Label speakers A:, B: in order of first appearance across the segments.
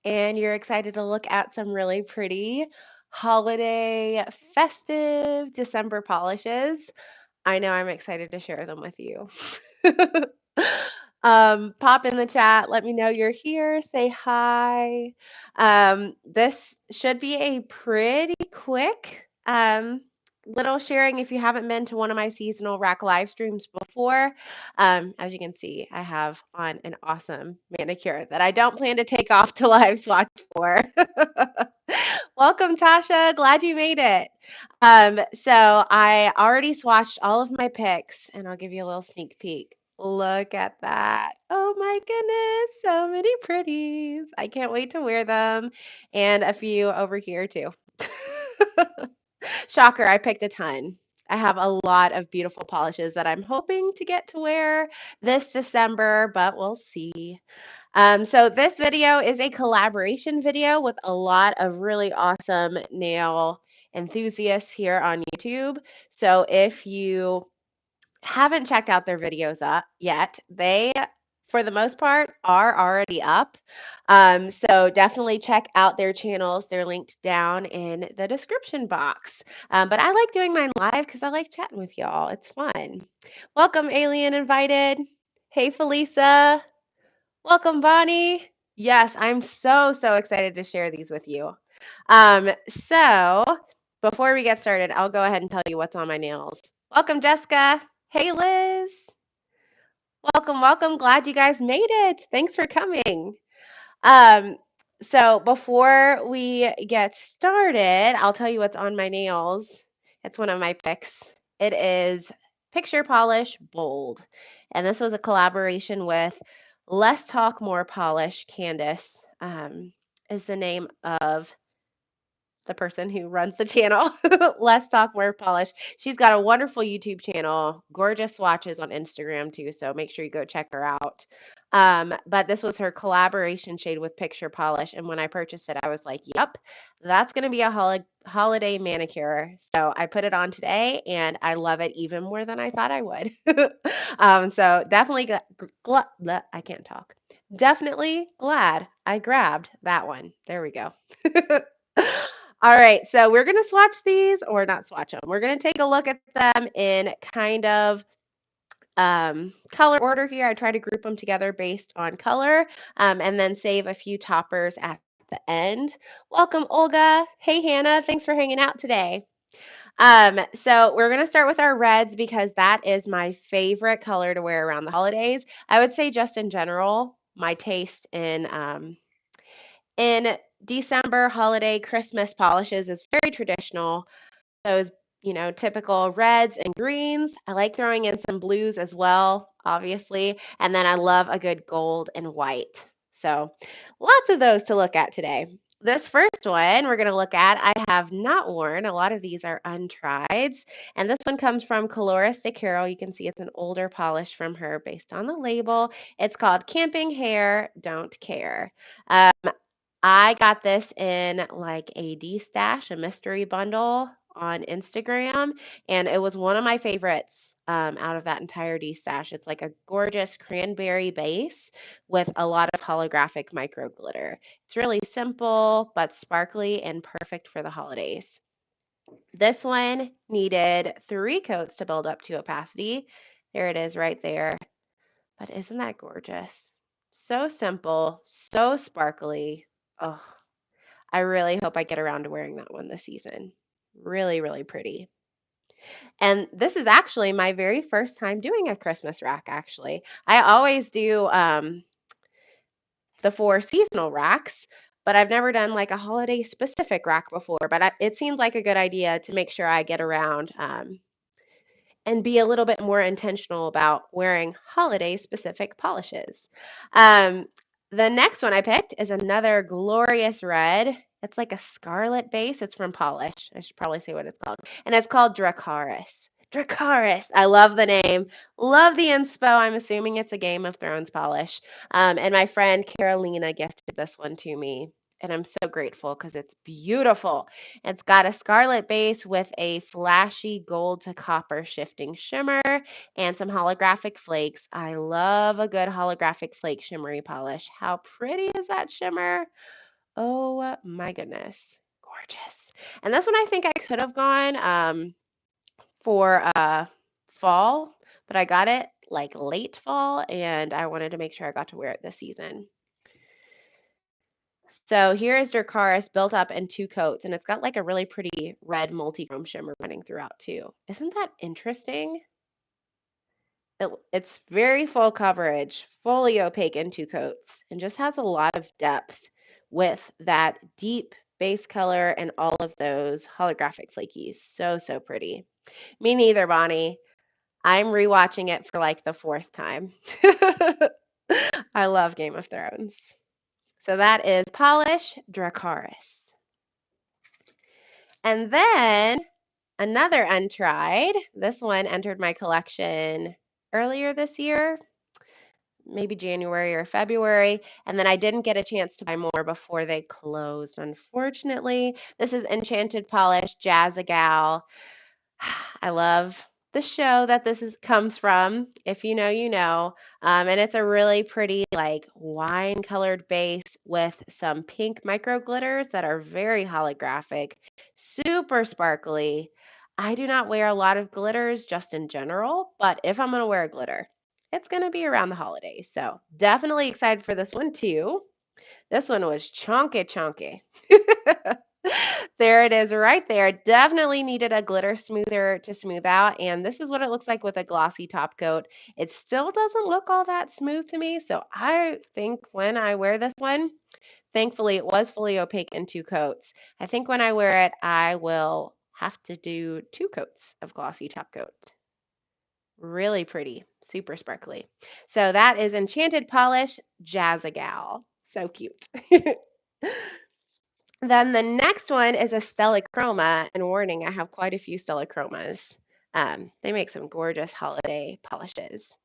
A: and you're excited to look at some really pretty holiday, festive December polishes. I know I'm excited to share them with you. Pop in the chat, let me know you're here, say hi. This should be a pretty quick little sharing if you haven't been to one of my seasonal rack live streams before. As you can see, I have on an awesome manicure that I don't plan to take off till I've swatched for. Welcome, Tasha. Glad you made it. So I already swatched all of my picks, and I'll give you a little sneak peek. Look at that. Oh my goodness, so many pretties. I can't wait to wear them, and a few over here too. Shocker, I picked a ton. I have a lot of beautiful polishes that I'm hoping to get to wear this December, but we'll see. So this video is a collaboration video with a lot of really awesome nail enthusiasts here on YouTube. So if you haven't checked out their videos yet, they, for the most part, are already up. So definitely check out their channels. They're linked down in the description box. But I like doing mine live because I like chatting with y'all. It's fun. Welcome, Alien Invited. Hey, Felisa. Welcome, Bonnie. Yes, I'm so excited to share these with you. So before we get started, I'll go ahead and tell you what's on my nails. Welcome, Jessica. Hey, Liz. Welcome. Glad you guys made it. Thanks for coming. Um, so before we get started, I'll tell you what's on my nails. It's one of my picks. It is Picture Polish Bold. And this was a collaboration with Less Talk, More Polish. Candace is the name of the person who runs the channel. Less Talk, More Polish. She's got a wonderful YouTube channel, gorgeous swatches on Instagram too. So make sure you go check her out. But this was her collaboration shade with Picture Polish. And when I purchased it, I was like, yep, that's going to be a holiday manicure. So I put it on today and I love it even more than I thought I would. So definitely, I can't talk. Definitely glad I grabbed that one. There we go. All right, so we're going to swatch these, or not swatch them. We're going to take a look at them in kind of color order here. I try to group them together based on color, and then save a few toppers at the end. Welcome, Olga. Hey, Hannah. Thanks for hanging out today. So we're going to start with our reds because that is my favorite color to wear around the holidays. I would say just in general, my taste in December holiday Christmas polishes is very traditional. Those, typical reds and greens. I like throwing in some blues as well, obviously. And then I love a good gold and white. So lots of those to look at today. This first one we're going to look at, I have not worn. A lot of these are untrieds. And this one comes from Pahlish Dracarys. You can see it's an older polish from her based on the label. It's called Camping Hair, Don't Care. I got this in like a D stash, a mystery bundle on Instagram, and it was one of my favorites out of that entire D stash. It's like a gorgeous cranberry base with a lot of holographic micro glitter. It's really simple but sparkly and perfect for the holidays. This one needed 3 coats to build up to opacity. There it is right there. But isn't that gorgeous? So simple, so sparkly. Oh, I really hope I get around to wearing that one this season. Really pretty. And this is actually my very first time doing a Christmas rack, actually. I always do the 4 seasonal racks, but I've never done like a holiday specific rack before. But it seemed like a good idea to make sure I get around and be a little bit more intentional about wearing holiday specific polishes. Um, the next one I picked is another glorious red. It's like a scarlet base. It's from Pahlish. I should probably say what it's called. And it's called Dracarys. Dracarys. I love the name. Love the inspo. I'm assuming it's a Game of Thrones polish. And my friend Carolina gifted this one to me. And I'm so grateful because it's beautiful. It's got a scarlet base with a flashy gold to copper shifting shimmer and some holographic flakes. I love a good holographic flake shimmery polish. How pretty is that shimmer? Oh my goodness. Gorgeous. And this one I think I could have gone for fall, but I got it like late fall and I wanted to make sure I got to wear it this season. So here is Dracarys built up in two coats, and it's got like a really pretty red multi-chrome shimmer running throughout too. Isn't that interesting? It's very full coverage, fully opaque in two coats, and just has a lot of depth with that deep base color and all of those holographic flakies. So, so pretty. Me neither, Bonnie. I'm rewatching it for like the fourth time. I love Game of Thrones. So that is Pahlish Dracarys. And then another Untried. This one entered my collection earlier this year, maybe January or February, and then I didn't get a chance to buy more before they closed, unfortunately. This is Enchanted Polish Jazzzagal. I love the show that comes from. If you know, you know. And it's a really pretty, like wine colored base with some pink micro glitters that are very holographic, super sparkly. I do not wear a lot of glitters just in general, but if I'm going to wear a glitter, it's going to be around the holidays. So definitely excited for this one too. This one was chonky chonky. There it is right there. Definitely needed a glitter smoother to smooth out. And this is what it looks like with a glossy top coat. It still doesn't look all that smooth to me. So I think when I wear this one, thankfully it was fully opaque in two coats. I think when I wear it, I will have to do two coats of glossy top coat. Really pretty, super sparkly. So that is Enchanted Polish Jazzzagal. So cute. Then the next one is a Stella Chroma, and warning, I have quite a few Stella Chromas. They make some gorgeous holiday polishes.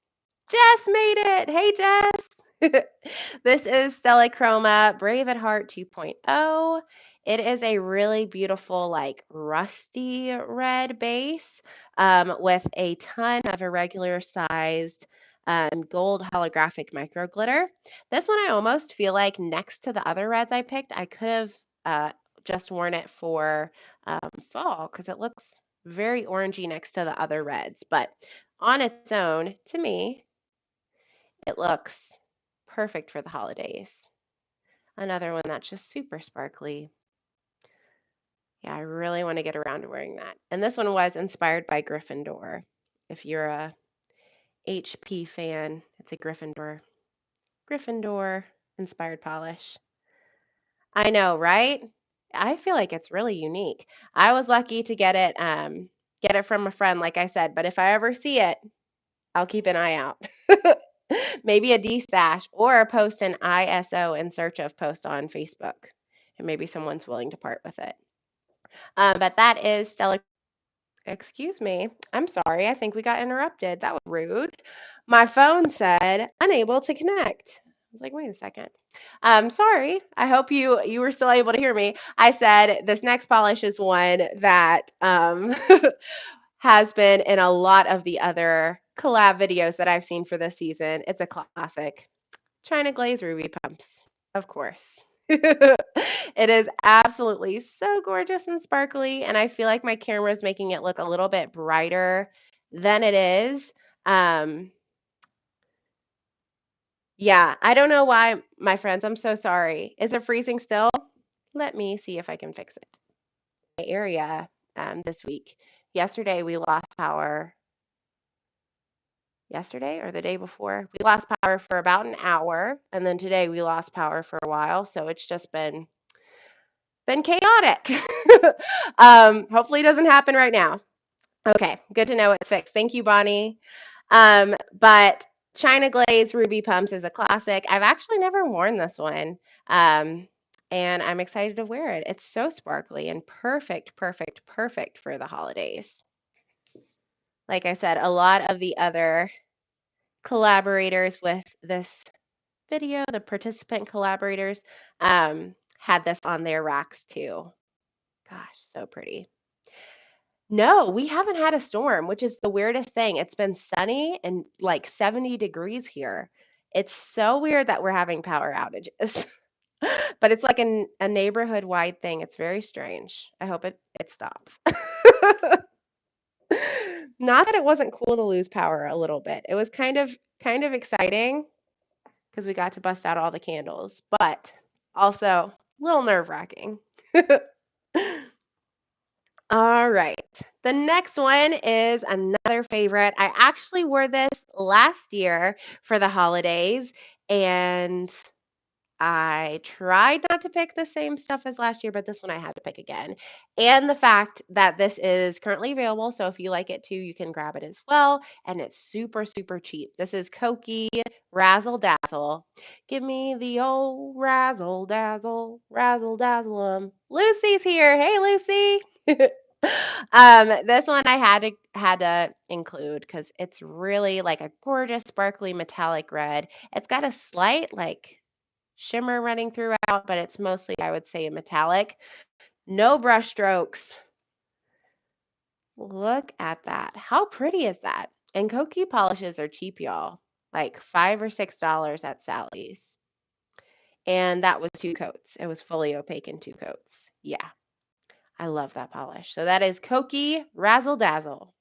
A: Jess made it! Hey, Jess! This is Stella Chroma Brave at Heart 2.0. It is a really beautiful, like rusty red base with a ton of irregular sized gold holographic micro glitter. This one I almost feel like next to the other reds I picked, I could have just worn it for fall because it looks very orangey next to the other reds. But on its own, to me, it looks perfect for the holidays. Another one that's just super sparkly. Yeah, I really want to get around to wearing that. And this one was inspired by Gryffindor. If you're a HP fan, it's a Gryffindor inspired polish. I know, right? I feel like it's really unique. I was lucky to get it from a friend, like I said, but if I ever see it, I'll keep an eye out. Maybe a D-stash or post an ISO in search of post on Facebook. And maybe someone's willing to part with it. But that is Stella. Excuse me. I'm sorry. I think we got interrupted. That was rude. My phone said unable to connect. I was like, wait a second. Sorry. I hope you were still able to hear me. I said this next polish is one that has been in a lot of the other collab videos that I've seen for this season. It's a classic. China Glaze Ruby Pumps, of course. It is absolutely so gorgeous and sparkly, and I feel like my camera is making it look a little bit brighter than it is. Yeah, I don't know why, my friends. I'm so sorry. Is it freezing still? Let me see if I can fix it. My area this week. Yesterday we lost power. Yesterday or the day before, we lost power for about an hour, and then today we lost power for a while. So it's just been chaotic. Hopefully it doesn't happen right now. Okay, good to know it's fixed. Thank you, Bonnie. But China Glaze Ruby Pumps is a classic. I've actually never worn this one. And I'm excited to wear it. It's so sparkly and perfect, perfect, perfect for the holidays. Like I said, a lot of the other collaborators with this video, the participant collaborators, had this on their racks too. Gosh, so pretty. No, we haven't had a storm, which is the weirdest thing. It's been sunny and like 70 degrees here. It's so weird that we're having power outages. But it's like a neighborhood-wide thing. It's very strange. I hope it stops. Not that it wasn't cool to lose power a little bit. It was kind of exciting because we got to bust out all the candles, but also a little nerve-wracking. All right. The next one is another favorite. I actually wore this last year for the holidays, and I tried not to pick the same stuff as last year, but this one I had to pick again. And the fact that this is currently available, so if you like it too, you can grab it as well. And it's super, super cheap. This is Koki Razzle Dazzle. Give me the old razzle dazzle, razzle dazzle 'em. Lucy's here. Hey, Lucy. This one I had to include because it's really like a gorgeous, sparkly, metallic red. It's got a slight like shimmer running throughout, but it's mostly, I would say, a metallic. No brush strokes. Look at that. How pretty is that? And Koki polishes are cheap, y'all. Like $5 or $6 at Sally's. And that was 2 coats. It was fully opaque in 2 coats. Yeah, I love that polish. So that is Koki Razzle Dazzle.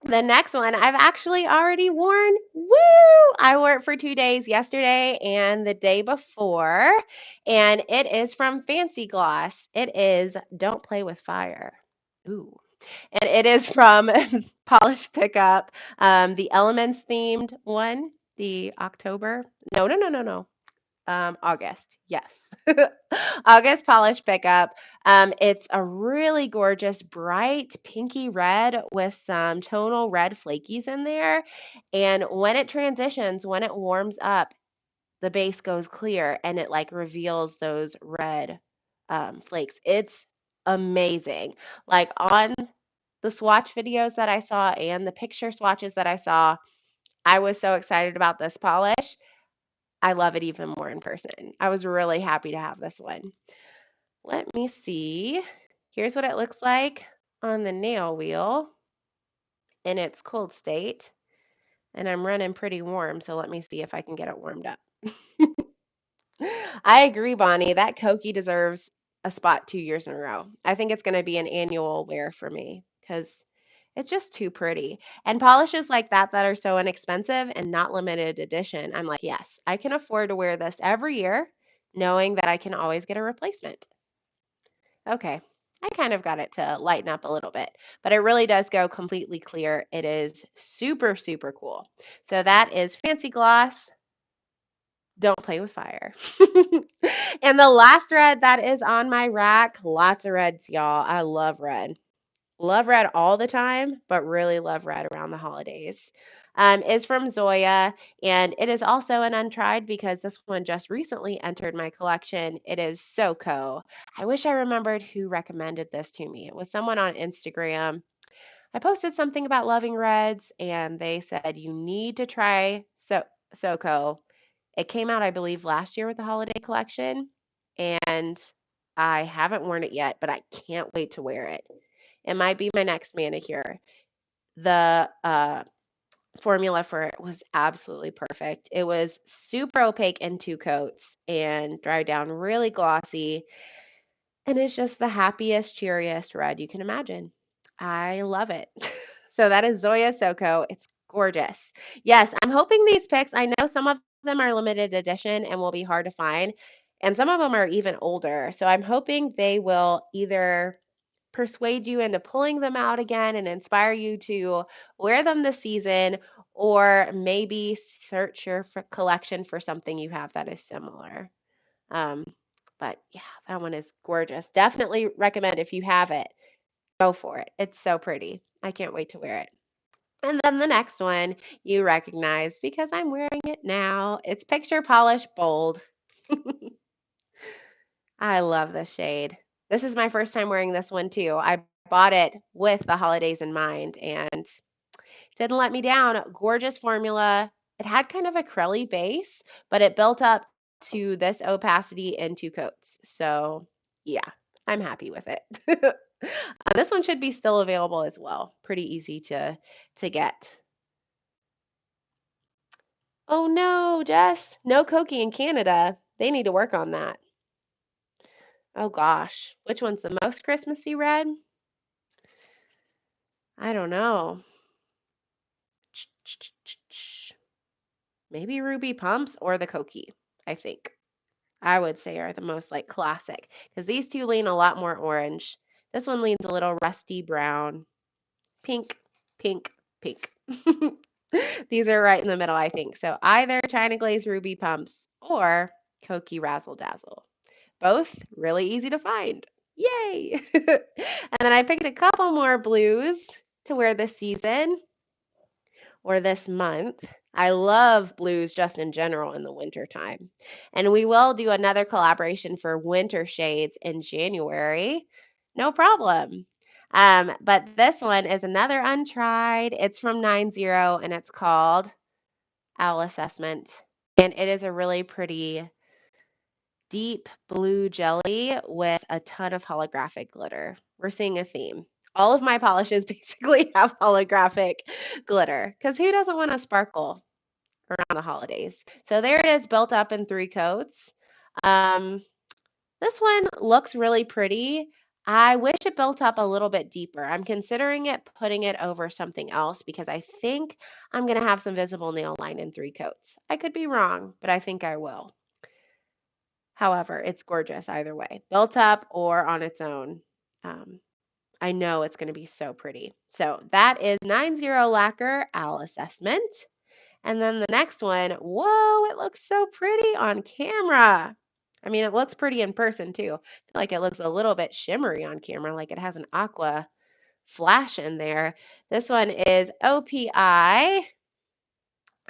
A: The next one I've actually already worn. Woo! I wore it for 2 days, yesterday and the day before, and it is from Fancy Gloss. It is Don't Play with Fire. Ooh. And it is from Polish Pickup, the Elements themed one, the October. No, no, no, no, no. August, yes. August polish pickup. It's a really gorgeous, bright pinky red with some tonal red flakies in there. And when it transitions, when it warms up, the base goes clear and it like reveals those red flakes. It's amazing. Like on the swatch videos that I saw and the picture swatches that I saw, I was so excited about this polish. I love it even more in person. I was really happy to have this one. Let me see. Here's what it looks like on the nail wheel in its cold state. And I'm running pretty warm, so let me see if I can get it warmed up. I agree, Bonnie. That Koki deserves a spot 2 years in a row. I think it's going to be an annual wear for me because it's just too pretty. And polishes like that are so inexpensive and not limited edition, I'm like, yes, I can afford to wear this every year, knowing that I can always get a replacement. Okay, I kind of got it to lighten up a little bit, but it really does go completely clear. It is super, super cool. So that is Fancy Gloss. Don't play with fire. And the last red that is on my rack, lots of reds, y'all. I love red. Love red all the time, but really love red around the holidays. Is from Zoya, and it is also an untried because this one just recently entered my collection. It is SoCo. I wish I remembered who recommended this to me. It was someone on Instagram. I posted something about loving reds, and they said you need to try SoCo. It came out, I believe, last year with the holiday collection, and I haven't worn it yet, but I can't wait to wear it. It might be my next manicure. The formula for it was absolutely perfect. It was super opaque in 2 coats and dried down really glossy. And it's just the happiest, cheeriest red you can imagine. I love it. So that is Zoya Soko. It's gorgeous. Yes, I'm hoping these picks, I know some of them are limited edition and will be hard to find, and some of them are even older. So I'm hoping they will either persuade you into pulling them out again and inspire you to wear them this season, or maybe search your collection for something you have that is similar. Um, but yeah, that one is gorgeous. Definitely recommend if you have it, go for it. It's so pretty. I can't wait to wear it. And then the next one you recognize because I'm wearing it now. It's Picture Polish Bold. I love this shade. This is my first time wearing this one too. I bought it with the holidays in mind and didn't let me down. Gorgeous formula. It had kind of a crelly base, but it built up to this opacity in 2 coats. So yeah, I'm happy with it. This one should be still available as well. Pretty easy to get. Oh no, Jess, no Koki in Canada. They need to work on that. Oh gosh, which one's the most Christmassy red? I don't know. Maybe Ruby Pumps or the Koki, I think. I would say are the most like classic because these two lean a lot more orange. This one leans a little rusty brown, pink, pink, pink. These are right in the middle, I think. So either China Glaze Ruby Pumps or Koki Razzle Dazzle. Both really easy to find. Yay! And then I picked a couple more blues to wear this season or this month. I love blues just in general in the winter time. And we will do another collaboration for winter shades in January. No problem. But this one is another Untried. It's from 90 and it's called Owl Assessment. And it is a really pretty deep blue jelly with a ton of holographic glitter. We're seeing a theme. All of my polishes basically have holographic glitter because who doesn't want to sparkle around the holidays? So there it is, built up in 3 coats. This one looks really pretty. I wish it built up a little bit deeper. I'm considering putting it over something else because I think I'm going to have some visible nail line in 3 coats. I could be wrong, but I think I will. However, it's gorgeous either way, built up or on its own. I know it's going to be so pretty. So that is 90 Lacquer Owl Assessment. And then the next one, whoa, it looks so pretty on camera. I mean, it looks pretty in person too. I feel like it looks a little bit shimmery on camera, like it has an aqua flash in there. This one is OPI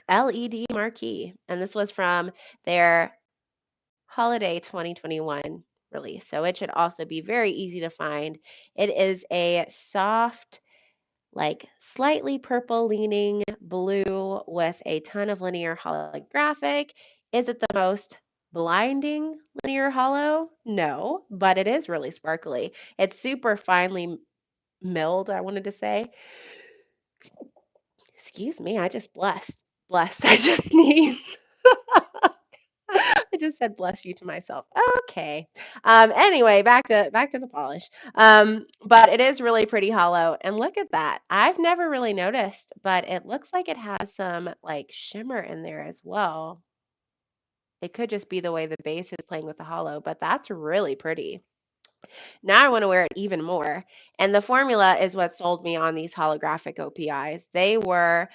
A: LED Marquee, and this was from their Holiday 2021 release. So it should also be very easy to find. It is a soft, like slightly purple leaning blue with a ton of linear holographic. Is it the most blinding linear hollow? No, but it is really sparkly. It's super finely milled, I wanted to say. Excuse me, I just blessed. Blessed, I just sneezed. I just said bless you to myself. Okay. Anyway, back to the polish. But it is really pretty hollow. And look at that. I've never really noticed, but it looks like it has some like shimmer in there as well. It could just be the way the base is playing with the hollow, but that's really pretty. Now I want to wear it even more. And the formula is what sold me on these holographic OPIs. They were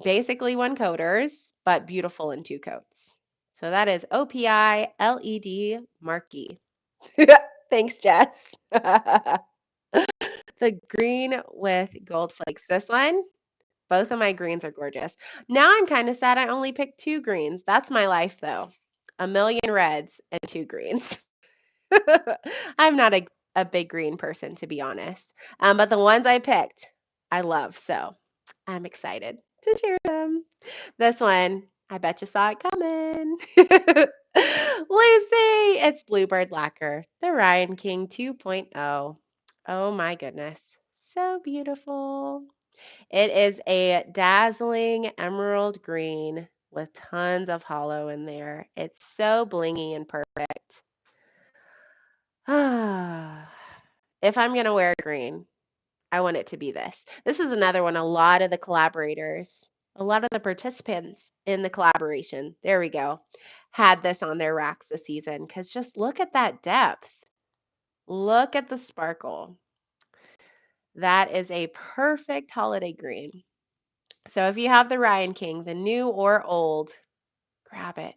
A: basically 1-coaters, but beautiful in 2 coats. So that is OPI LED Marquee. Thanks, Jess. The green with gold flakes. This one, both of my greens are gorgeous. Now I'm kind of sad I only picked 2 greens. That's my life, though. A million reds and 2 greens. I'm not a big green person, to be honest. But the ones I picked, I love. So I'm excited to share them. This one, I bet you saw it coming. Lucy, it's Bluebird Lacquer, the Ryan King 2.0. Oh my goodness. So beautiful. It is a dazzling emerald green with tons of hollow in there. It's so blingy and perfect. If I'm going to wear green, I want it to be this. This is another one. A lot of the collaborators, a lot of the participants in the collaboration, there we go, had this on their racks this season because just look at that depth. Look at the sparkle. That is a perfect holiday green. So if you have the Ryan King, the new or old, grab it.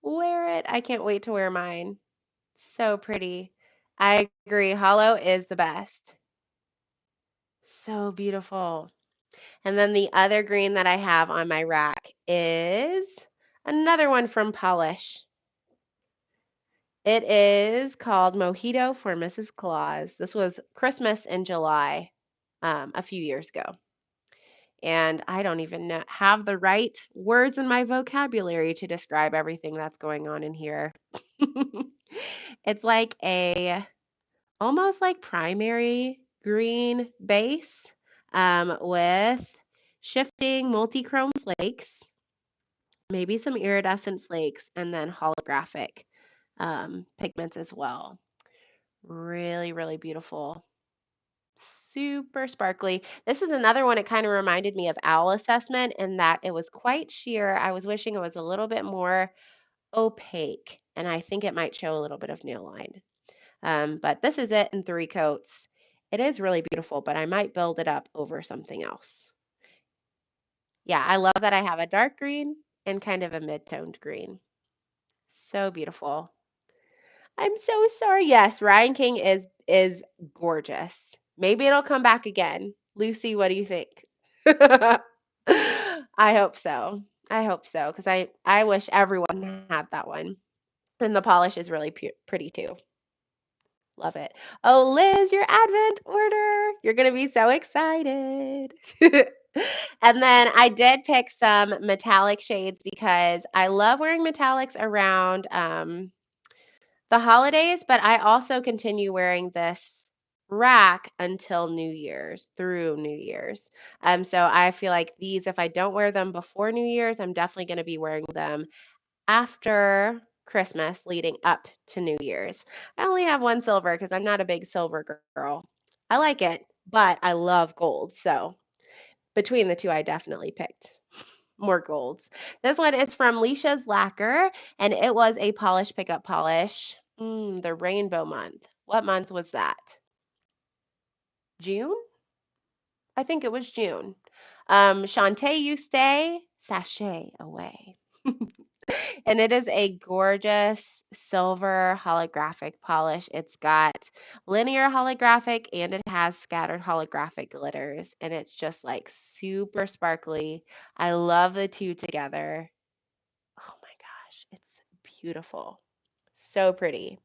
A: Wear it. I can't wait to wear mine. So pretty. I agree. Hollow is the best. So beautiful. And then the other green that I have on my rack is another one from Pahlish. It is called Mojito for Mrs. Claus. This was Christmas in July a few years ago. And I don't even have the right words in my vocabulary to describe everything that's going on in here. It's like almost like primary green base with shifting multi-chrome flakes. maybe some iridescent flakes, and then holographic pigments as well. Really, really beautiful. Super sparkly. This is another one. It kind of reminded me of Owl Assessment in that it was quite sheer. I was wishing it was a little bit more opaque, and I think it might show a little bit of nail line. But this is it in 3 coats. It is really beautiful, but I might build it up over something else. Yeah, I love that I have a dark green and kind of a mid-toned green. So beautiful. I'm so sorry. Yes, Ryan King is gorgeous. Maybe it'll come back again. Lucy, what do you think? I hope so. I hope so because I wish everyone had that one. And the polish is really pretty too. Love it. Oh, Liz, your Advent order. You're going to be so excited. And then I did pick some metallic shades because I love wearing metallics around the holidays, but I also continue wearing this rack until New Year's, through New Year's. So I feel like these, if I don't wear them before New Year's, I'm definitely going to be wearing them after Christmas leading up to New Year's. I only have one silver because I'm not a big silver girl. I like it, but I love gold. So between the two, I definitely picked more golds. This one is from Leisha's Lacquer, and it was a polish pickup polish. The rainbow month. What month was that? June? I think it was June. Shantae, you stay, sachet away. And it is a gorgeous silver holographic polish. It's got linear holographic and it has scattered holographic glitters. And it's just like super sparkly. I love the two together. Oh my gosh, it's beautiful. So pretty.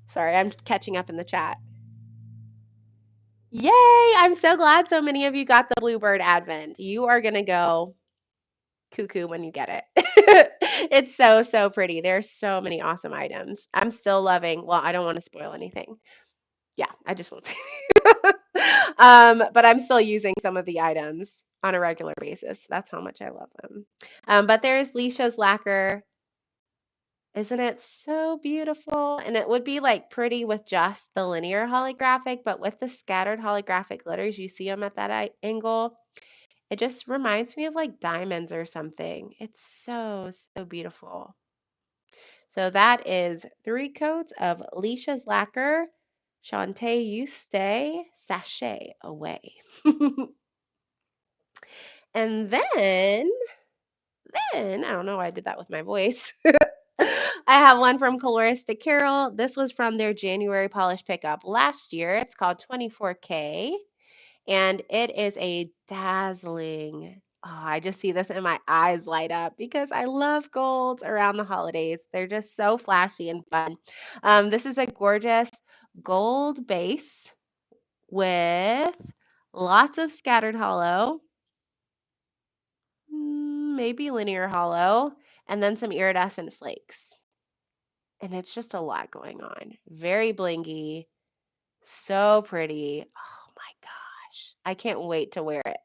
A: Sorry, I'm catching up in the chat. Yay! I'm so glad so many of you got the Bluebird Advent. You are going to go cuckoo when you get it. It's so, so pretty. There's so many awesome items. I'm still loving, well, I don't want to spoil anything. Yeah, I just won't say. But I'm still using some of the items on a regular basis. That's how much I love them. But there's Leisha's Lacquer. Isn't it so beautiful? And it would be like pretty with just the linear holographic, but with the scattered holographic glitters, you see them at that angle. It just reminds me of like diamonds or something. It's so, so beautiful. So that is 3 coats of Leisha's Lacquer. Shantae, you stay, sachet away. And then, I don't know why I did that with my voice. I have one from Coloristic Carol. This was from their January polish pickup last year. It's called 24K. And it is a dazzling. Oh, I just see this and my eyes light up because I love golds around the holidays. They're just so flashy and fun. This is a gorgeous gold base with lots of scattered hollow, maybe linear hollow, and then some iridescent flakes. And it's just a lot going on. Very blingy, so pretty. Oh my gosh. I can't wait to wear it.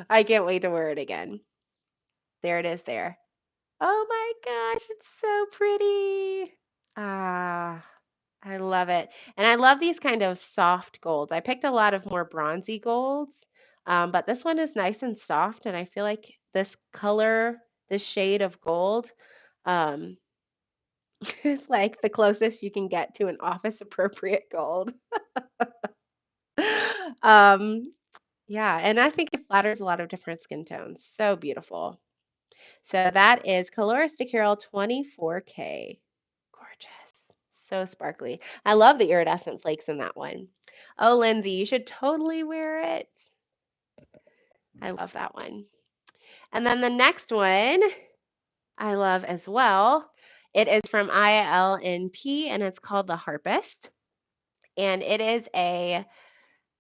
A: I can't wait to wear it again. There it is there. Oh my gosh, it's so pretty. Ah, I love it. And I love these kind of soft golds. I picked a lot of more bronzy golds, but this one is nice and soft. And I feel like this color, this shade of gold, um, is like the closest you can get to an office appropriate gold. Um, yeah, and I think it flatters a lot of different skin tones. So beautiful. So that is Coloristic Hero 24K. Gorgeous. So sparkly. I love the iridescent flakes in that one. Oh, Lindsay, you should totally wear it. I love that one. And then the next one I love as well. It is from ILNP and it's called the Harpist. And it is a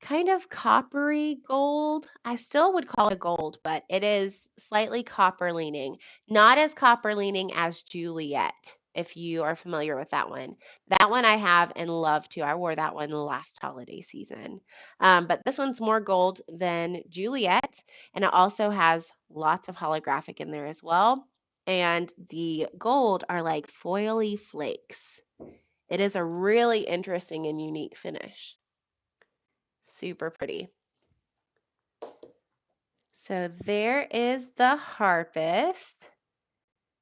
A: kind of coppery gold. I still would call it gold, but it is slightly copper leaning. Not as copper leaning as Juliet. if you are familiar with that one. That one I have and love too. I wore that one last holiday season. But this one's more gold than Juliet, and it also has lots of holographic in there as well. And the gold are like foily flakes. It is a really interesting and unique finish. Super pretty. So there is the harpist.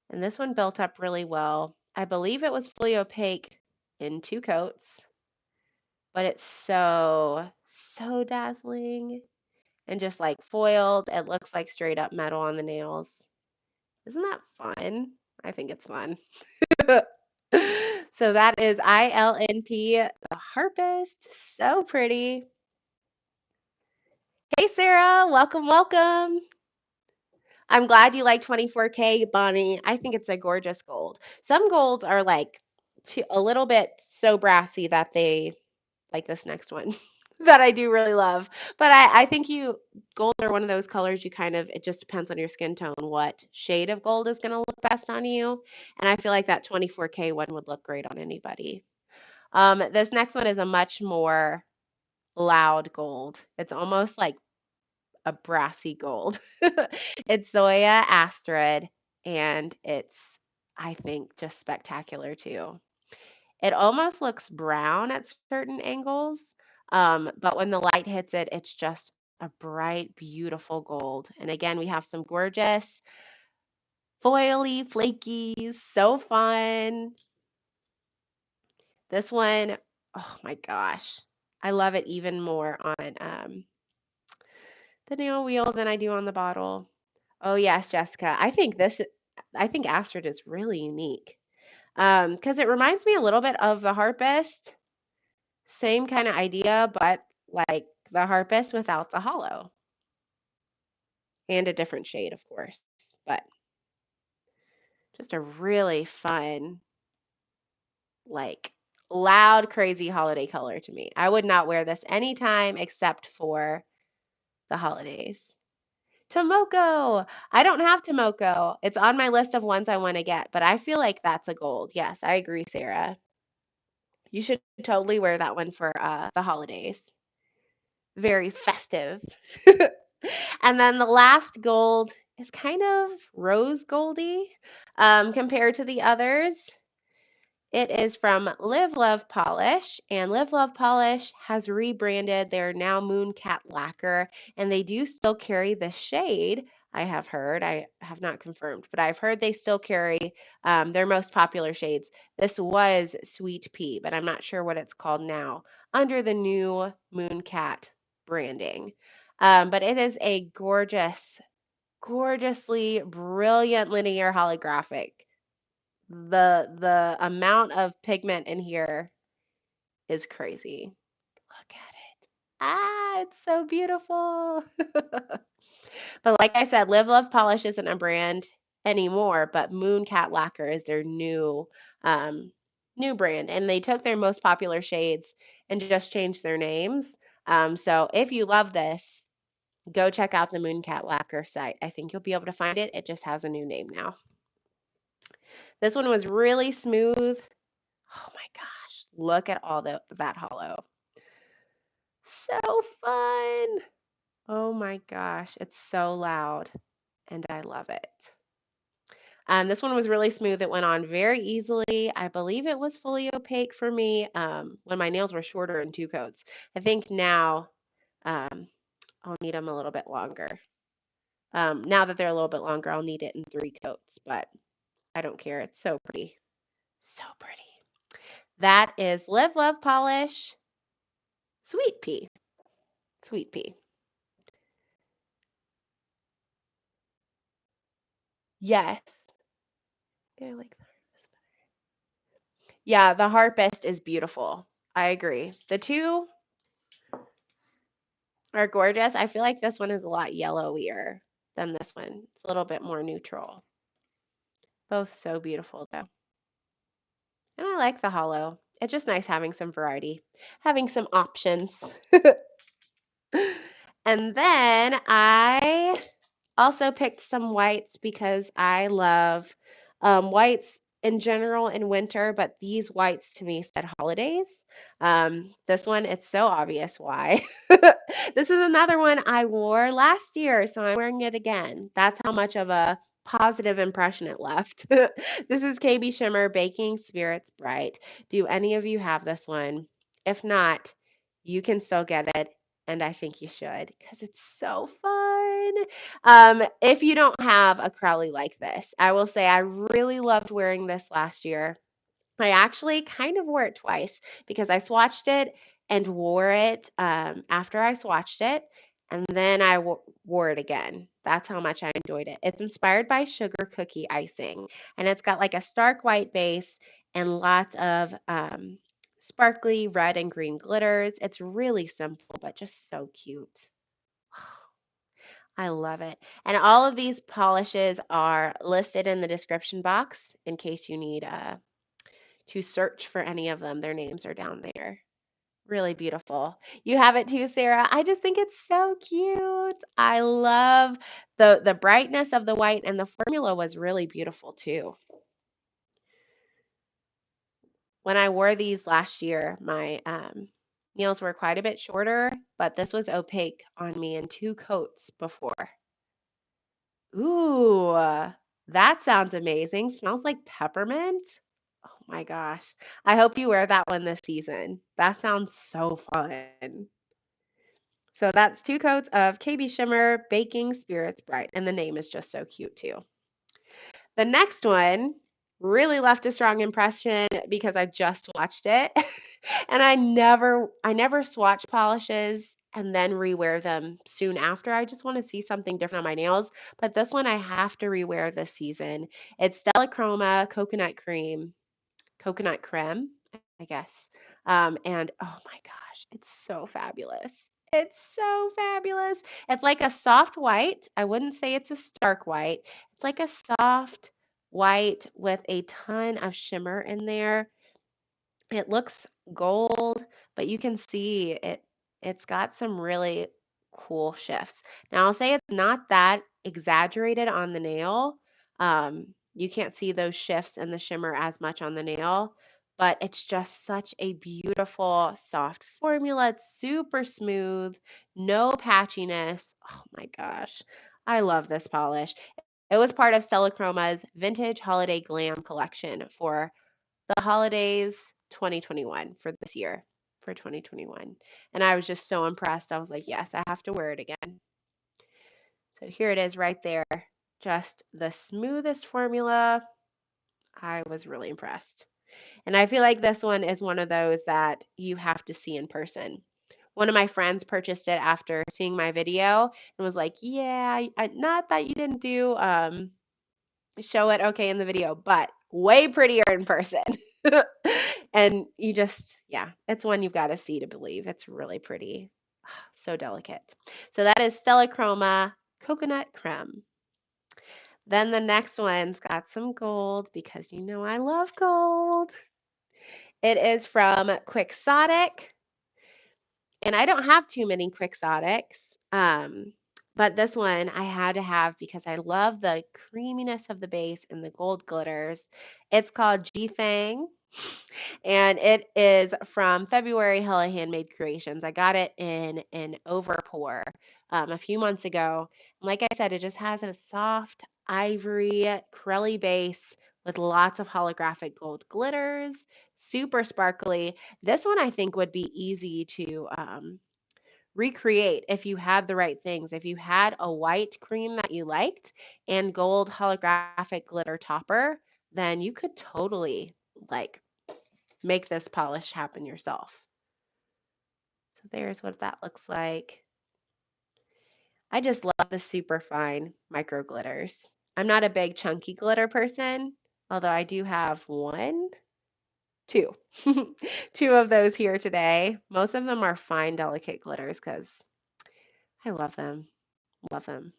A: And this one built up really well. I believe it was fully opaque in 2 coats, but it's so dazzling and just like foiled. It looks like straight up metal on the nails. Isn't that fun? I think it's fun. So that is ILNP, the harpist. So pretty. Hey, Sarah. Welcome, welcome. I'm glad you like 24K, Bonnie. I think it's a gorgeous gold. Some golds are like a little bit so brassy that they like this next one that I do really love. But I think gold are one of those colors you kind of, it just depends on your skin tone, what shade of gold is going to look best on you. And I feel like that 24K one would look great on anybody. This next one is a much more loud gold. It's almost like a brassy gold. It's Zoya Astrid, and it's, I think, just spectacular too. It almost looks brown at certain angles, but when the light hits it, it's just a bright, beautiful gold. And again, we have some gorgeous foily, flaky, so fun. This one, oh my gosh, I love it even more on the nail wheel than I do on the bottle. Oh yes, Jessica. I think Astrid is really unique. Because it reminds me a little bit of the harpist. Same kind of idea, but like the harpist without the hollow. And a different shade, of course. But just a really fun, like loud, crazy holiday color to me. I would not wear this anytime except for the holidays. Tomoko. I don't have Tomoko. It's on my list of ones I want to get, but I feel like that's a gold. Yes, I agree, Sarah. You should totally wear that one for the holidays. Very festive. And then the last gold is kind of rose goldy compared to the others. It is from Live Love Polish, and Live Love Polish has rebranded. They're now Mooncat Lacquer, and they do still carry the shade. I have heard, I have not confirmed, but I've heard they still carry their most popular shades. This was Sweet Pea, but I'm not sure what it's called now under the new Mooncat branding. But it is a gorgeously brilliant linear holographic. The amount of pigment in here is crazy. Look at it. Ah, it's so beautiful. But like I said, Live Love Polish isn't a brand anymore, but Mooncat Lacquer is their new brand. And they took their most popular shades and just changed their names. So if you love this, go check out the Mooncat Lacquer site. I think you'll be able to find it. It just has a new name now. This one was really smooth. Oh my gosh, look at all that hollow. So fun. Oh my gosh, it's so loud and I love it. This one was really smooth. It went on very easily. I believe it was fully opaque for me when my nails were shorter in 2 coats. I think now I'll need them a little bit longer. Now that they're a little bit longer, I'll need it in 3 coats, but I don't care. It's so pretty. So pretty. That is Live Love Polish Sweet Pea. Sweet Pea. Yes. Yeah, I like the harpist better. Yeah, the harpist is beautiful. I agree. The two are gorgeous. I feel like this one is a lot yellowier than this one. It's a little bit more neutral. Both so beautiful though. And I like the hollow. It's just nice having some variety, having some options. And then I also picked some whites because I love whites in general in winter, but these whites to me said holidays. This one, it's so obvious why. This is another one I wore last year, so I'm wearing it again. That's how much of a positive impression it left. This is KB Shimmer Baking Spirits Bright. Do any of you have this one? If not, you can still get it, and I think you should because it's so fun. If you don't have a Crowley like this, I will say I really loved wearing this last year. I actually kind of wore it twice because I swatched it and wore it after I swatched it, and then I wore it again. That's how much I enjoyed it. It's inspired by sugar cookie icing, and it's got like a stark white base and lots of sparkly red and green glitters. It's really simple, but just so cute. I love it. And all of these polishes are listed in the description box in case you need to search for any of them. Their names are down there. Really beautiful. You have it too, Sarah. I just think it's so cute. I love the brightness of the white, and the formula was really beautiful too. When I wore these last year, my nails were quite a bit shorter, but this was opaque on me in 2 coats before. Ooh, that sounds amazing. Smells like peppermint. Oh my gosh. I hope you wear that one this season. That sounds so fun. So that's 2 coats of KB Shimmer Baking Spirits Bright, and the name is just so cute too. The next one really left a strong impression because I just watched it. And I never swatch polishes and then rewear them soon after. I just want to see something different on my nails. But this one I have to rewear this season. It's Stella Chroma Coconut creme, I guess. And oh my gosh, it's so fabulous. It's so fabulous. It's like a soft white. I wouldn't say it's a stark white. It's like a soft white with a ton of shimmer in there. It looks gold, but you can see it's got some really cool shifts. Now I'll say it's not that exaggerated on the nail. You can't see those shifts in the shimmer as much on the nail, but it's just such a beautiful soft formula. It's super smooth, no patchiness. Oh my gosh. I love this polish. It was part of Stella Chroma's Vintage Holiday Glam collection for the holidays 2021 for this year, for 2021. And I was just so impressed. I was like, yes, I have to wear it again. So here it is right there. Just the smoothest formula. I was really impressed. And I feel like this one is one of those that you have to see in person. One of my friends purchased it after seeing my video and was like, yeah, not that you didn't do show it okay in the video, but way prettier in person. And you just, yeah, it's one you've got to see to believe. It's really pretty. So delicate. So that is Stella Chroma Coconut Creme. Then the next one's got some gold because you know I love gold. It is from Quixotic. And I don't have too many Quixotics. But this one I had to have because I love the creaminess of the base and the gold glitters. It's called G Thang, and it is from February Hella Handmade Creations. I got it in an overpour a few months ago. Like I said, it just has a soft ivory crelly base with lots of holographic gold glitters, super sparkly. This one I think would be easy to recreate if you had the right things. If you had a white cream that you liked and gold holographic glitter topper, then you could totally like make this polish happen yourself. So there's what that looks like. I just love the super fine micro glitters. I'm not a big chunky glitter person, although I do have two, two of those here today. Most of them are fine, delicate glitters because I love them. Love them.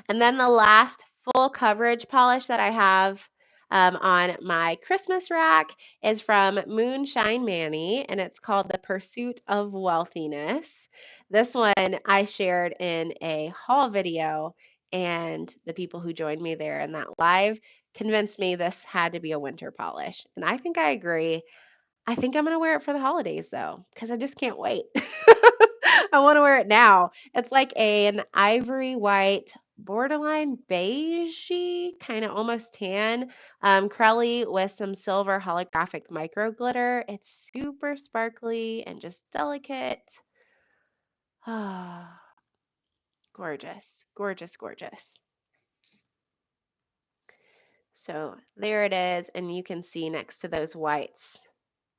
A: And then the last full coverage polish that I have on my Christmas rack is from Moonshine Manny, and it's called The Pursuit of Wealthiness. This one I shared in a haul video, and the people who joined me there in that live convinced me this had to be a winter polish. And I think I agree. I think I'm gonna wear it for the holidays though, because I just can't wait. I want to wear it now. It's like an ivory white, borderline beigey, kind of almost tan, crelly with some silver holographic micro glitter. It's super sparkly and just delicate. Ah, gorgeous, gorgeous, gorgeous. So there it is, and you can see next to those whites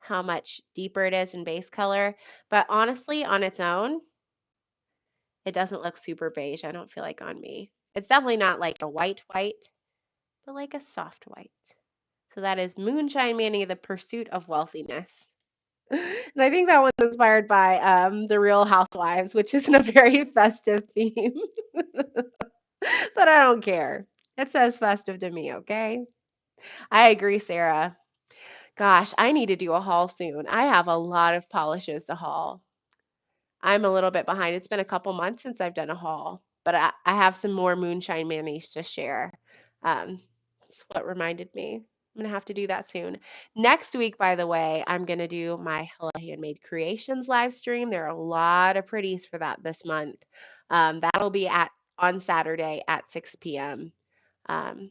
A: how much deeper it is in base color. But honestly, on its own, it doesn't look super beige, I don't feel like on me. It's definitely not like a white white, but like a soft white. So that is Moonshine Manny, The Pursuit of Wealthiness. And I think that one's inspired by The Real Housewives, which isn't a very festive theme. But I don't care. It says festive to me, okay? I agree, Sarah. Gosh, I need to do a haul soon. I have a lot of polishes to haul. I'm a little bit behind. It's been a couple months since I've done a haul, but I have some more Moonshine Manis to share. That's what reminded me. I'm gonna have to do that soon. Next week, by the way, I'm gonna do my Hello Handmade Creations live stream. There are a lot of pretties for that this month. That'll be at on Saturday at 6 p.m. Um,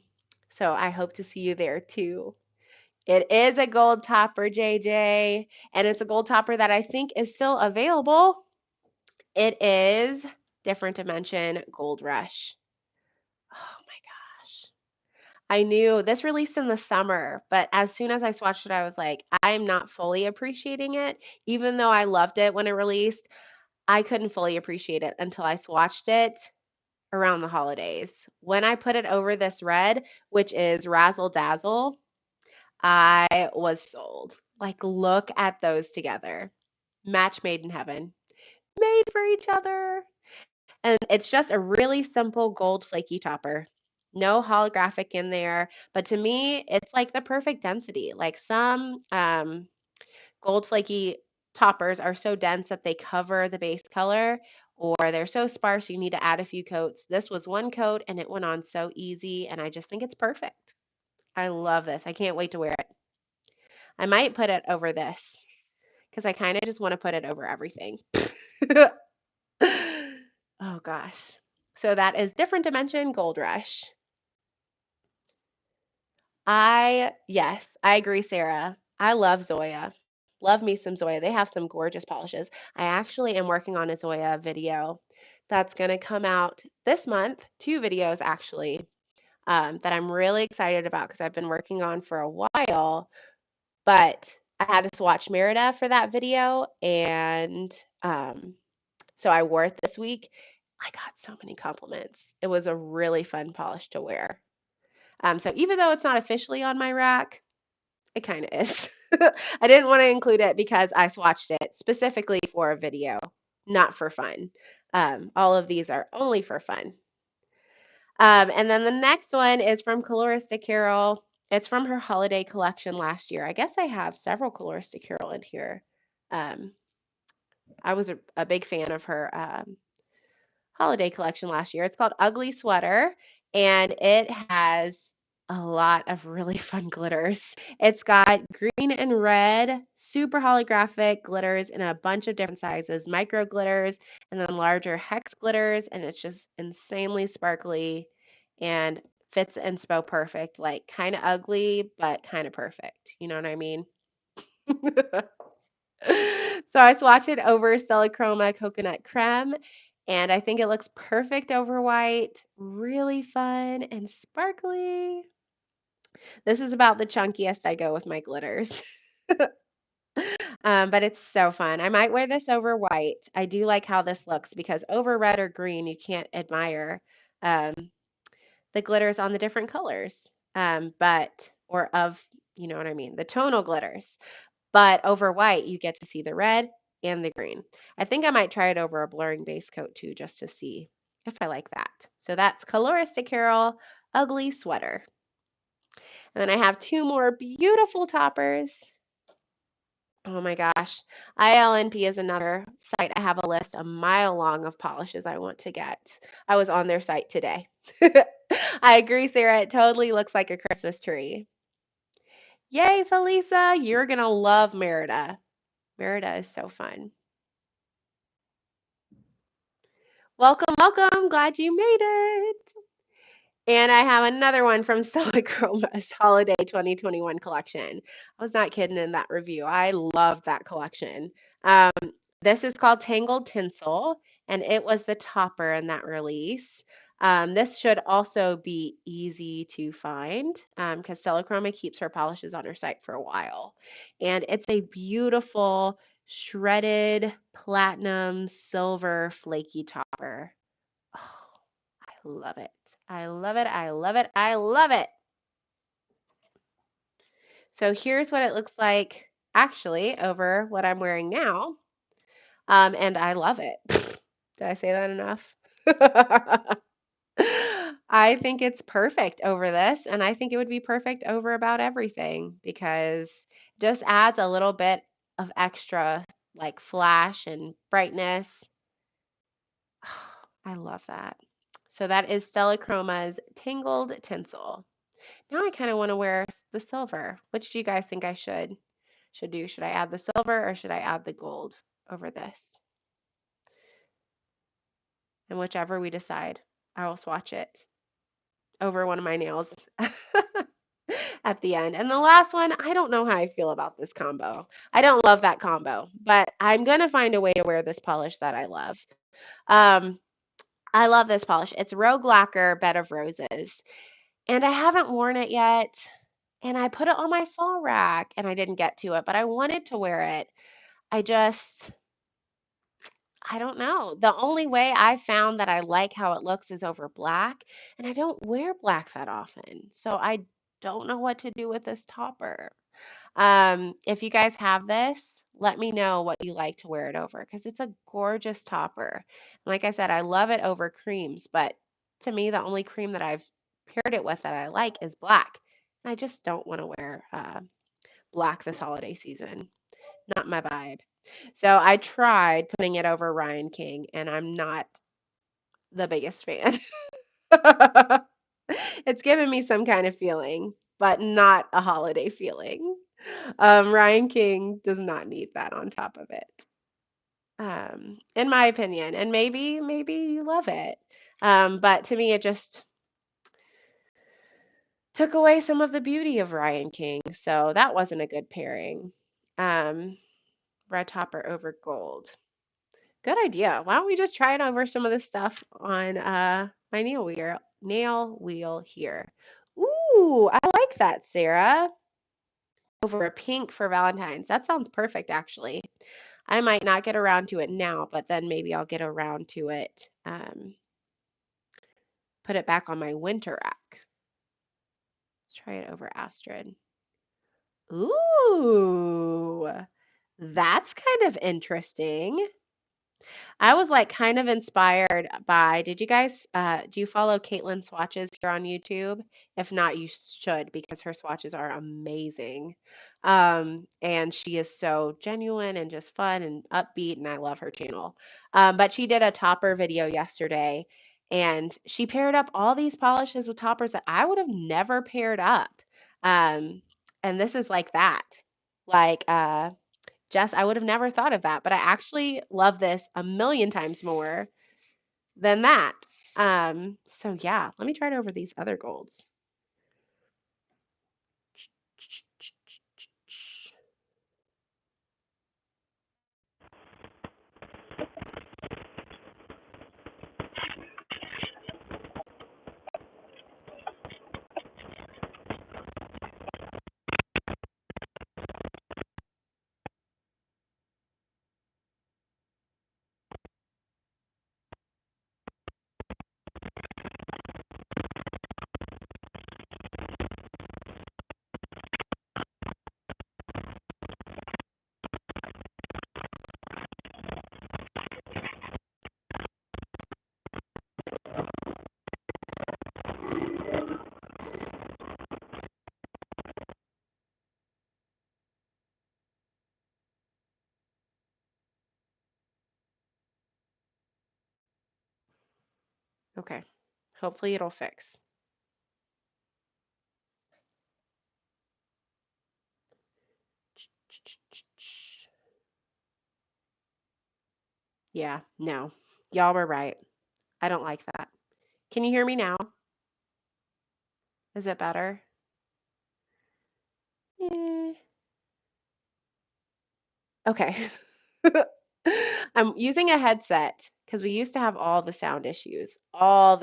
A: so I hope to see you there too. It is a gold topper, JJ, and it's a gold topper that I think is still available. It is Different Dimension Gold Rush. Oh my gosh. I knew this released in the summer, but as soon as I swatched it, I was like, I'm not fully appreciating it. Even though I loved it when it released, I couldn't fully appreciate it until I swatched it around the holidays. When I put it over this red, which is Razzle Dazzle, I was sold. Like, look at those together. Match made in heaven. Made for each other. And it's just a really simple gold flaky topper. No holographic in there, but to me, it's like the perfect density. Like some gold flaky toppers are so dense that they cover the base color, or they're so sparse you need to add a few coats. This was one coat and it went on so easy, and I just think it's perfect. I love this. I can't wait to wear it. I might put it over this because I kind of just want to put it over everything. Oh gosh. So that is Different Dimension Gold Rush. Yes, I agree, Sarah. I love Zoya. Love me some Zoya. They have some gorgeous polishes. I actually am working on a Zoya video that's going to come out this month. Two videos actually, that I'm really excited about because I've been working on for a while. But I had to swatch Merida for that video, and so I wore it this week. I got so many compliments. It was a really fun polish to wear. So even though it's not officially on my rack, it kind of is. I didn't want to include it because I swatched it specifically for a video, not for fun. All of these are only for fun. And then the next one is from Colorista Carol. It's from her holiday collection last year. I guess I have several Colorista Carol in here. Um, I was a big fan of her holiday collection last year. It's called Ugly Sweater, and it has a lot of really fun glitters. It's got green and red, super holographic glitters in a bunch of different sizes, micro glitters, and then larger hex glitters, and it's just insanely sparkly and fits inspo perfect, like kind of ugly, but kind of perfect. You know what I mean? So I swatched it over Stella Chroma Coconut Creme, and I think it looks perfect over white. Really fun and sparkly. This is about the chunkiest I go with my glitters. But it's so fun. I might wear this over white. I do like how this looks because over red or green, you can't admire um, the glitters on the different colors. Or of, you know what I mean, the tonal glitters. But over white, you get to see the red and the green. I think I might try it over a blurring base coat too, just to see if I like that. So that's Colorista Carol Ugly Sweater. And then I have two more beautiful toppers. Oh my gosh. ILNP is another site. I have a list a mile long of polishes I want to get. I was on their site today. I agree, Sarah. It totally looks like a Christmas tree. Yay, Felisa. You're going to love Merida. Merida is so fun. Welcome, welcome. Glad you made it. And I have another one from Stella Chroma's Holiday 2021 collection. I was not kidding in that review. I love that collection. Um, this is called Tangled Tinsel, and it was the topper in that release. This should also be easy to find because Stella Chroma keeps her polishes on her site for a while. And it's a beautiful shredded platinum silver flaky topper. Oh, I love it. I love it. I love it. I love it. So here's what it looks like actually over what I'm wearing now. And I love it. Did I say that enough? I think it's perfect over this, and I think it would be perfect over about everything because it just adds a little bit of extra like flash and brightness. I love that. So that is Stella Chroma's Tangled Tinsel. Now I kind of want to wear the silver. Which do you guys think I should do? Should I add the silver or should I add the gold over this? And whichever we decide, I will swatch it over one of my nails at the end. And the last one, I don't know how I feel about this combo. I don't love that combo, but I'm going to find a way to wear this polish that I love. Um, I love this polish. It's Rogue Lacquer Bed of Roses. And I haven't worn it yet. And I put it on my fall rack and I didn't get to it, but I wanted to wear it. I just, I don't know. The only way I found that I like how it looks is over black, and I don't wear black that often. So I don't know what to do with this topper. If you guys have this, let me know what you like to wear it over because it's a gorgeous topper. Like I said, I love it over creams, but to me, the only cream that I've paired it with that I like is black. I just don't want to wear black this holiday season. Not my vibe. So I tried putting it over Ryan King, and I'm not the biggest fan. It's given me some kind of feeling, but not a holiday feeling. Ryan King does not need that on top of it, in my opinion. And maybe you love it. But to me, it just took away some of the beauty of Ryan King. So that wasn't a good pairing. Um, red topper over gold. Good idea. Why don't we just try it over some of this stuff on my nail wheel here. Ooh, I like that, Sarah. Over a pink for Valentine's. That sounds perfect, actually. I might not get around to it now, but then maybe I'll get around to it. Put it back on my winter rack. Let's try it over Astrid. Ooh, that's kind of interesting. I was like kind of inspired by, did you guys, do you follow Caitlin Swatches here on YouTube? If not, you should because her swatches are amazing. And she is so genuine and just fun and upbeat, and I love her channel. But she did a topper video yesterday, and she paired up all these polishes with toppers that I would have never paired up. Um, and this is like that. Like, Jess, I would have never thought of that, but I actually love this a million times more than that. So yeah, let me try it over these other golds. Okay, hopefully it'll fix. Yeah, no. Y'all were right. I don't like that. Can you hear me now? Is it better? Eh. Okay. I'm using a headset because we used to have all the sound issues, before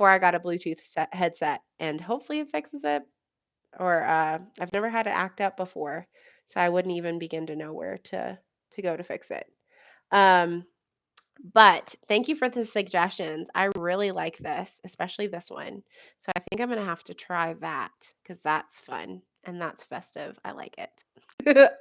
A: I got a Bluetooth headset, and hopefully it fixes it. Or I've never had it act up before, so I wouldn't even begin to know where to go to fix it. Um, but thank you for the suggestions. I really like this, especially this one. So I think I'm gonna have to try that because that's fun and that's festive. I like it.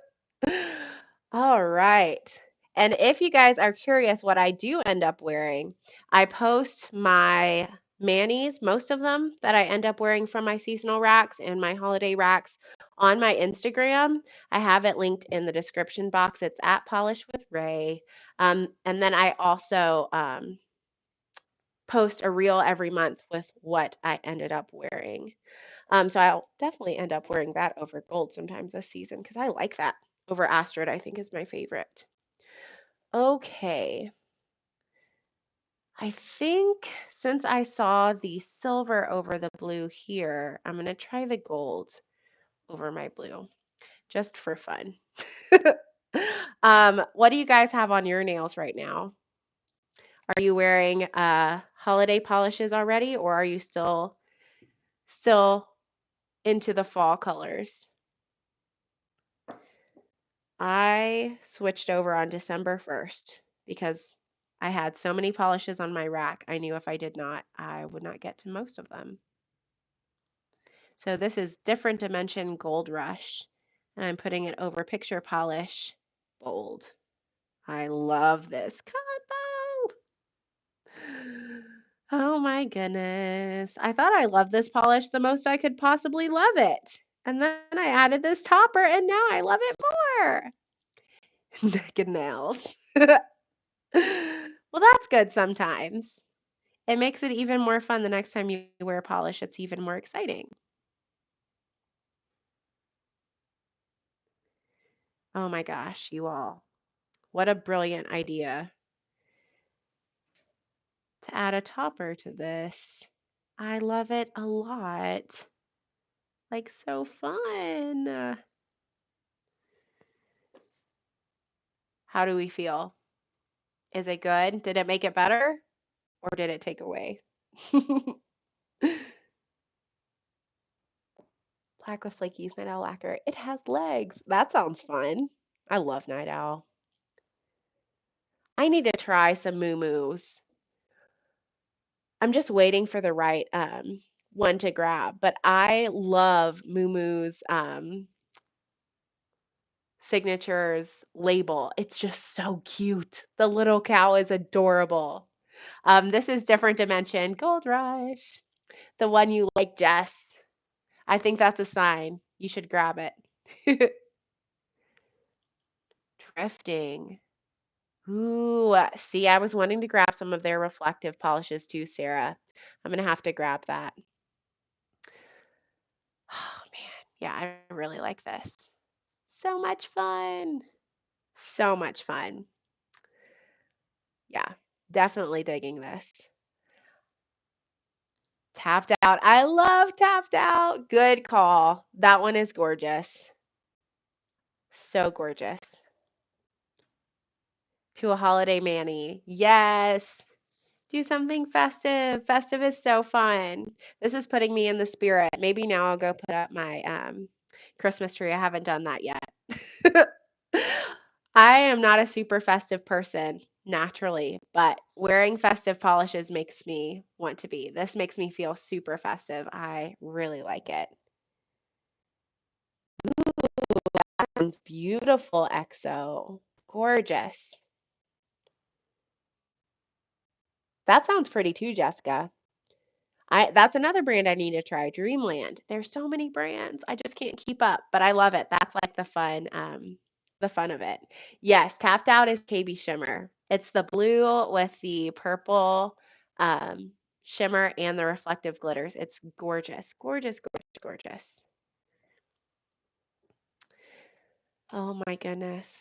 A: All right. And if you guys are curious what I do end up wearing, I post my manis, most of them that I end up wearing from my seasonal racks and my holiday racks on my Instagram. I have it linked in the description box. It's at Polish with Ray. And then I also post a reel every month with what I ended up wearing. So I'll definitely end up wearing that over gold sometimes this season because I like that. Over Astrid, I think is my favorite. Okay. I think since I saw the silver over the blue here, I'm going to try the gold over my blue just for fun. What do you guys have on your nails right now? Are you wearing holiday polishes already, or are you still into the fall colors? I switched over on December 1st because I had so many polishes on my rack. I knew if I did not, I would not get to most of them. So this is Different Dimension Gold Rush, and I'm putting it over Picture Polish Bold. I love this combo. Oh my goodness. I thought I loved this polish the most I could possibly love it. And then I added this topper and now I love it more. Naked nails. Well, that's good sometimes. It makes it even more fun the next time you wear a polish. It's even more exciting. Oh my gosh, you all. What a brilliant idea to add a topper to this. I love it a lot. Like, so fun. How do we feel? Is it good? Did it make it better or did it take away? Black with flakies, night owl lacquer. It has legs. That sounds fun. I love night owl. I need to try some moo-moos. I'm just waiting for the right one to grab, but I love moo-moo's signatures label. It's just so cute. The little cow is adorable. This is Different Dimension Gold Rush, the one you like, Jess. I think that's a sign. You should grab it. Drifting. Ooh, see, I was wanting to grab some of their reflective polishes too, Sarah. I'm gonna have to grab that. Oh man, yeah, I really like this. So much fun. So much fun. Yeah, definitely digging this. Tapped out. I love tapped out. Good call. That one is gorgeous. So gorgeous. To a holiday mani. Yes. Do something festive. Festive is so fun. This is putting me in the spirit. Maybe now I'll go put up my Christmas tree. I haven't done that yet. I am not a super festive person naturally, but wearing festive polishes makes me want to be. This makes me feel super festive. I really like it. That sounds beautiful, EXO. Gorgeous. That sounds pretty too, Jessica. That's another brand I need to try, Dreamland. There's so many brands. I just can't keep up, but I love it. That's like the fun of it. Yes, Tapped Out is KB Shimmer. It's the blue with the purple shimmer and the reflective glitters. It's gorgeous, gorgeous, gorgeous, gorgeous. Oh my goodness.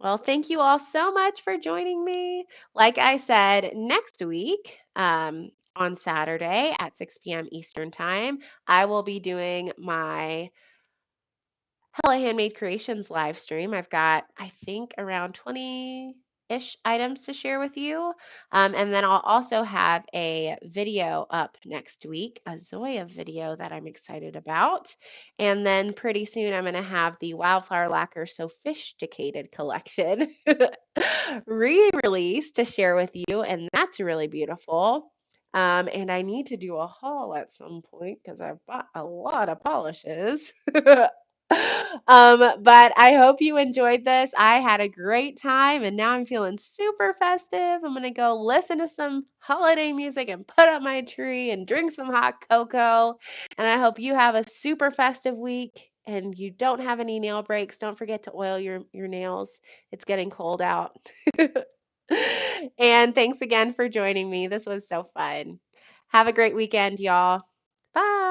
A: Well, thank you all so much for joining me. Like I said, next week, on Saturday at 6 p.m. Eastern Time, I will be doing my Hella Handmade Creations live stream. I've got, I think, around 20-ish items to share with you. And then I'll also have a video up next week, a Zoya video that I'm excited about. And then pretty soon I'm going to have the Wildflower Lacquer Sophisticated collection re-released to share with you. And that's really beautiful. And I need to do a haul at some point because I've bought a lot of polishes. But I hope you enjoyed this. I had a great time and now I'm feeling super festive. I'm gonna go listen to some holiday music and put up my tree and drink some hot cocoa. And I hope you have a super festive week and you don't have any nail breaks. Don't forget to oil your nails. It's getting cold out. And thanks again for joining me. This was so fun. Have a great weekend, y'all. Bye.